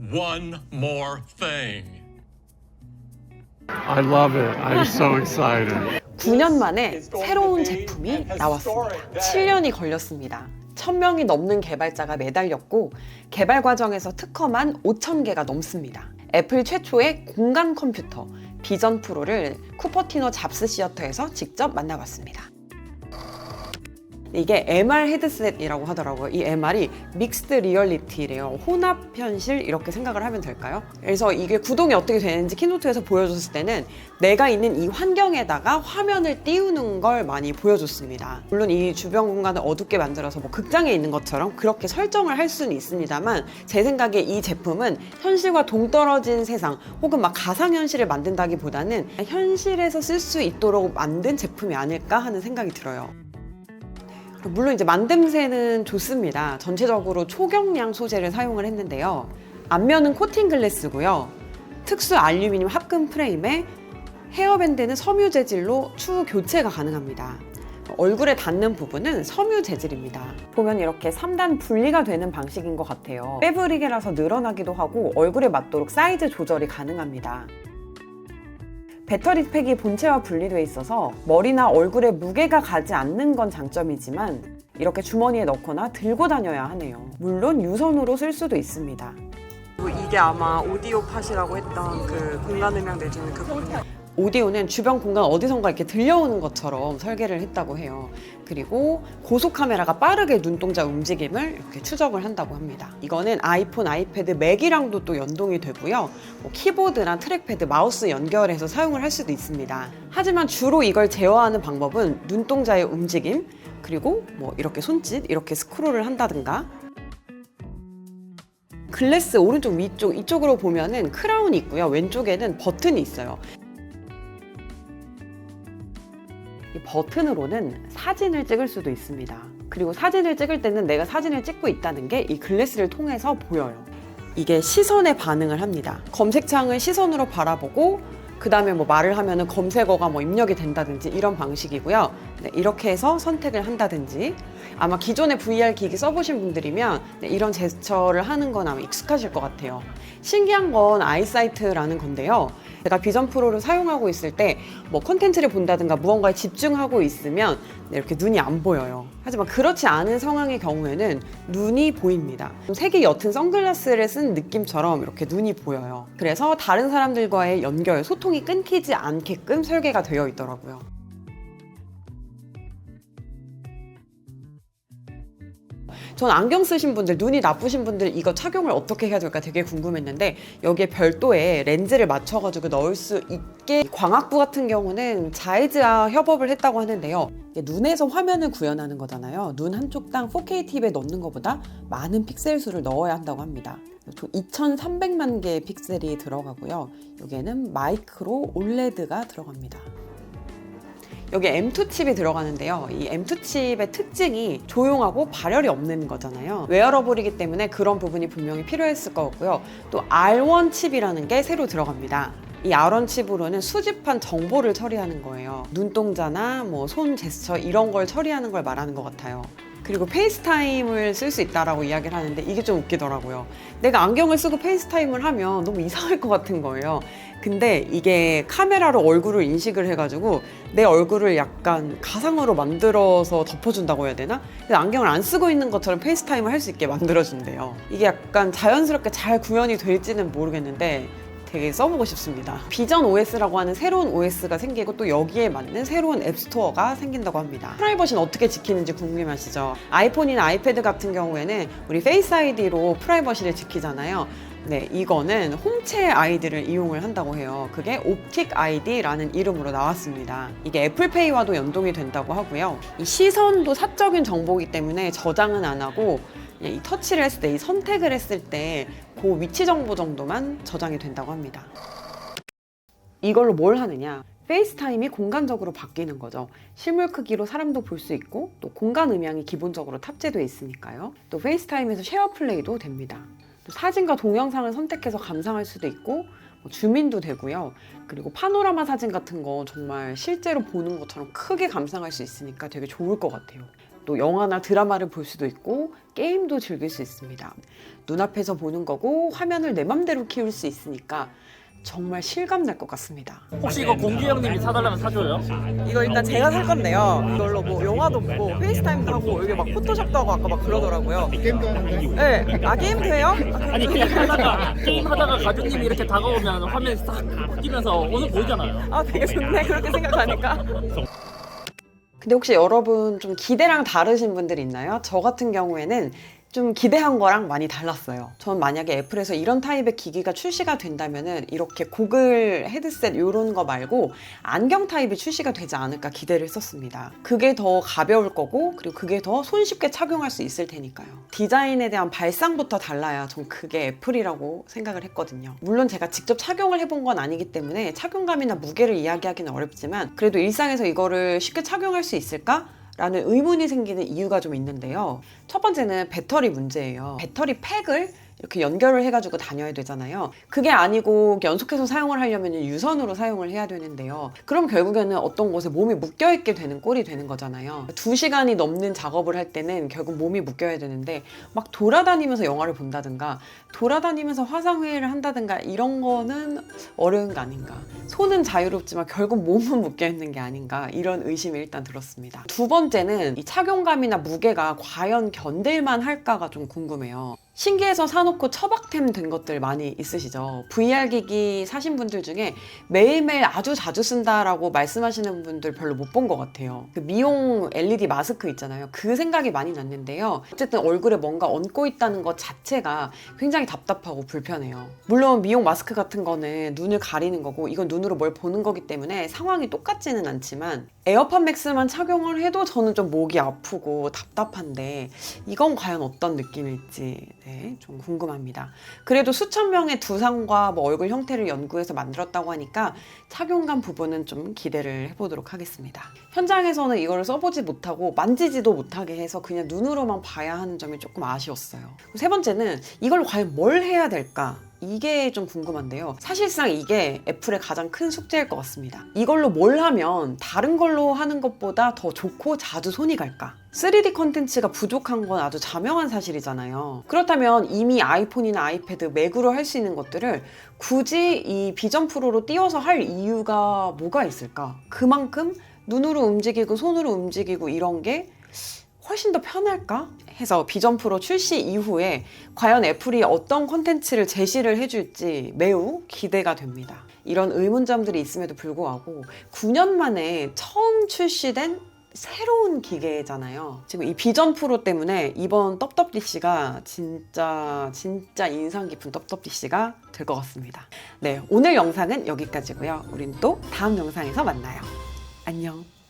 one more thing. I love it. I'm so excited. 9년 만에 새로운 제품이 나왔습니다. 7년이 걸렸습니다. 1000명이 넘는 개발자가 매달렸고 개발 과정에서 특허만 5000개가 넘습니다. 애플 최초의 공간 컴퓨터 비전 프로를 쿠퍼티노 잡스 시어터에서 직접 만나봤습니다. 이게 MR 헤드셋이라고 하더라고요. 이 MR이 믹스드 리얼리티래요. 혼합 현실 이렇게 생각을 하면 될까요? 그래서 이게 구동이 어떻게 되는지 키노트에서 보여줬을 때는 내가 있는 이 환경에다가 화면을 띄우는 걸 많이 보여줬습니다. 물론 이 주변 공간을 어둡게 만들어서 뭐 극장에 있는 것처럼 그렇게 설정을 할 수는 있습니다만 제 생각에 이 제품은 현실과 동떨어진 세상 혹은 막 가상현실을 만든다기보다는 현실에서 쓸 수 있도록 만든 제품이 아닐까 하는 생각이 들어요. 물론 이제 만듦새는 좋습니다. 전체적으로 초경량 소재를 사용을 했는데요. 앞면은 코팅 글래스고요. 특수 알루미늄 합금 프레임에 헤어밴드는 섬유 재질로 추후 교체가 가능합니다. 얼굴에 닿는 부분은 섬유 재질입니다. 보면 이렇게 3단 분리가 되는 방식인 것 같아요. 패브릭이라서 늘어나기도 하고 얼굴에 맞도록 사이즈 조절이 가능합니다. 배터리 팩이 본체와 분리되어 있어서 머리나 얼굴에 무게가 가지 않는 건 장점이지만 이렇게 주머니에 넣거나 들고 다녀야 하네요. 물론 유선으로 쓸 수도 있습니다. 이게 아마 오디오 팟이라고 했던 그 공간 음향 내주는 그 부분이에요. 오디오는 주변 공간 어디선가 이렇게 들려오는 것처럼 설계를 했다고 해요. 그리고 고속 카메라가 빠르게 눈동자 움직임을 이렇게 추적을 한다고 합니다. 이거는 아이폰, 아이패드, 맥이랑도 또 연동이 되고요. 뭐 키보드랑 트랙패드, 마우스 연결해서 사용을 할 수도 있습니다. 하지만 주로 이걸 제어하는 방법은 눈동자의 움직임, 그리고 뭐 이렇게 손짓, 이렇게 스크롤을 한다든가 글래스 오른쪽 위쪽 이쪽으로 보면은 크라운이 있고요. 왼쪽에는 버튼이 있어요. 이 버튼으로는 사진을 찍을 수도 있습니다. 그리고 사진을 찍을 때는 내가 사진을 찍고 있다는 게 이 글래스를 통해서 보여요. 이게 시선에 반응을 합니다. 검색창을 시선으로 바라보고 그 다음에 뭐 말을 하면은 검색어가 뭐 입력이 된다든지 이런 방식이고요. 네, 이렇게 해서 선택을 한다든지 아마 기존에 VR 기기 써보신 분들이면 네, 이런 제스처를 하는 건 아마 익숙하실 것 같아요. 신기한 건 아이사이트라는 건데요. 제가 비전 프로를 사용하고 있을 때 뭐 콘텐츠를 본다든가 무언가에 집중하고 있으면 네, 이렇게 눈이 안 보여요. 하지만 그렇지 않은 상황의 경우에는 눈이 보입니다. 색이 옅은 선글라스를 쓴 느낌처럼 이렇게 눈이 보여요. 그래서 다른 사람들과의 연결, 소통이 끊기지 않게끔 설계가 되어 있더라고요. 전 안경 쓰신 분들, 눈이 나쁘신 분들 이거 착용을 어떻게 해야 될까 되게 궁금했는데 여기에 별도의 렌즈를 맞춰가지고 넣을 수 있게 광학부 같은 경우는 자이즈와 협업을 했다고 하는데요. 눈에서 화면을 구현하는 거잖아요. 눈 한쪽당 4K TV에 넣는 것보다 많은 픽셀 수를 넣어야 한다고 합니다. 2300만 개의 픽셀이 들어가고요. 여기에는 마이크로 올레드가 들어갑니다. 여기 M2 칩이 들어가는데요. 이 M2 칩의 특징이 조용하고 발열이 없는 거잖아요. 웨어러블이기 때문에 그런 부분이 분명히 필요했을 것 같고요. 또 R1 칩이라는 게 새로 들어갑니다. 이 R1 칩으로는 수집한 정보를 처리하는 거예요. 눈동자나 뭐 손 제스처 이런 걸 처리하는 걸 말하는 것 같아요. 그리고 페이스타임을 쓸 수 있다라고 이야기를 하는데 이게 좀 웃기더라고요. 내가 안경을 쓰고 페이스타임을 하면 너무 이상할 것 같은 거예요. 근데 이게 카메라로 얼굴을 인식을 해가지고 내 얼굴을 약간 가상으로 만들어서 덮어준다고 해야 되나? 그래서 안경을 안 쓰고 있는 것처럼 페이스타임을 할 수 있게 만들어준대요. 이게 약간 자연스럽게 잘 구현이 될지는 모르겠는데 되게 써보고 싶습니다. 비전 OS라고 하는 새로운 OS가 생기고 또 여기에 맞는 새로운 앱스토어가 생긴다고 합니다. 프라이버시는 어떻게 지키는지 궁금하시죠? 아이폰이나 아이패드 같은 경우에는 우리 페이스 아이디로 프라이버시를 지키잖아요. 네, 이거는 홈체 아이디를 이용을 한다고 해요. 그게 옵틱 아이디라는 이름으로 나왔습니다. 이게 애플페이와도 연동이 된다고 하고요. 이 시선도 사적인 정보이기 때문에 저장은 안 하고 이 터치를 했을 때, 이 선택을 했을 때 그 위치 정보 정도만 저장이 된다고 합니다. 이걸로 뭘 하느냐? 페이스타임이 공간적으로 바뀌는 거죠. 실물 크기로 사람도 볼 수 있고 또 공간 음향이 기본적으로 탑재되어 있으니까요. 또 페이스타임에서 쉐어 플레이도 됩니다. 또 사진과 동영상을 선택해서 감상할 수도 있고 줌인도 되고요. 그리고 파노라마 사진 같은 거 정말 실제로 보는 것처럼 크게 감상할 수 있으니까 되게 좋을 것 같아요. 또 영화나 드라마를 볼 수도 있고 게임도 즐길 수 있습니다. 눈앞에서 보는 거고 화면을 내 맘대로 키울 수 있으니까 정말 실감 날 것 같습니다. 혹시 이거 공기 형님이 사달라면 사줘요? 이거 일단 제가 살 건데요. 이걸로 뭐 영화도 보고 페이스타임도 하고 여기 막 포토샵도 하고 아까 막 그러더라고요. 게임도 하는데 네. 아 게임도 해요? 아니 그냥 게임 하다가 가족님이 이렇게 다가오면 화면이 싹 바뀌면서 오늘 보이잖아요. 아 되게 좋네 그렇게 생각하니까. 근데 혹시 여러분 좀 기대랑 다르신 분들 있나요? 저 같은 경우에는 좀 기대한 거랑 많이 달랐어요. 전 만약에 애플에서 이런 타입의 기기가 출시가 된다면은 이렇게 고글 헤드셋 이런 거 말고 안경 타입이 출시가 되지 않을까 기대를 했었습니다. 그게 더 가벼울 거고 그리고 그게 더 손쉽게 착용할 수 있을 테니까요. 디자인에 대한 발상부터 달라야 전 그게 애플이라고 생각을 했거든요. 물론 제가 직접 착용을 해본 건 아니기 때문에 착용감이나 무게를 이야기하기는 어렵지만 그래도 일상에서 이거를 쉽게 착용할 수 있을까? 라는 의문이 생기는 이유가 좀 있는데요. 첫 번째는 배터리 문제예요. 배터리 팩을 이렇게 연결을 해가지고 다녀야 되잖아요. 그게 아니고 연속해서 사용을 하려면 유선으로 사용을 해야 되는데요. 그럼 결국에는 어떤 곳에 몸이 묶여있게 되는 꼴이 되는 거잖아요. 2시간이 넘는 작업을 할 때는 결국 몸이 묶여야 되는데 막 돌아다니면서 영화를 본다든가 돌아다니면서 화상회의를 한다든가 이런 거는 어려운 거 아닌가. 손은 자유롭지만 결국 몸은 묶여있는 게 아닌가 이런 의심이 일단 들었습니다. 두 번째는 이 착용감이나 무게가 과연 견딜만 할까가 좀 궁금해요. 신기해서 사놓고 처박템 된 것들 많이 있으시죠? VR 기기 사신 분들 중에 매일매일 아주 자주 쓴다라고 말씀하시는 분들 별로 못 본 것 같아요. 그 미용 LED 마스크 있잖아요. 그 생각이 많이 났는데요. 어쨌든 얼굴에 뭔가 얹고 있다는 것 자체가 굉장히 답답하고 불편해요. 물론 미용 마스크 같은 거는 눈을 가리는 거고 이건 눈으로 뭘 보는 거기 때문에 상황이 똑같지는 않지만 에어팟 맥스만 착용을 해도 저는 좀 목이 아프고 답답한데 이건 과연 어떤 느낌일지 네, 좀 궁금합니다. 그래도 수천 명의 두상과 뭐 얼굴 형태를 연구해서 만들었다고 하니까 착용감 부분은 좀 기대를 해보도록 하겠습니다. 현장에서는 이거를 써보지 못하고 만지지도 못하게 해서 그냥 눈으로만 봐야 하는 점이 조금 아쉬웠어요. 세 번째는 이걸 과연 뭘 해야 될까? 이게 좀 궁금한데요. 사실상 이게 애플의 가장 큰 숙제일 것 같습니다. 이걸로 뭘 하면 다른 걸로 하는 것보다 더 좋고 자주 손이 갈까? 3D 컨텐츠가 부족한 건 아주 자명한 사실이잖아요. 그렇다면 이미 아이폰이나 아이패드, 맥으로 할 수 있는 것들을 굳이 이 비전 프로로 띄워서 할 이유가 뭐가 있을까? 그만큼 눈으로 움직이고 손으로 움직이고 이런 게 훨씬 더 편할까? 해서 비전 프로 출시 이후에 과연 애플이 어떤 콘텐츠를 제시를 해줄지 매우 기대가 됩니다. 이런 의문점들이 있음에도 불구하고 9년 만에 처음 출시된 새로운 기계잖아요. 지금 이 비전 프로 때문에 이번 떡떡DC가 진짜 인상 깊은 떡떡DC가 될 것 같습니다. 네, 오늘 영상은 여기까지고요. 우린 또 다음 영상에서 만나요. 안녕.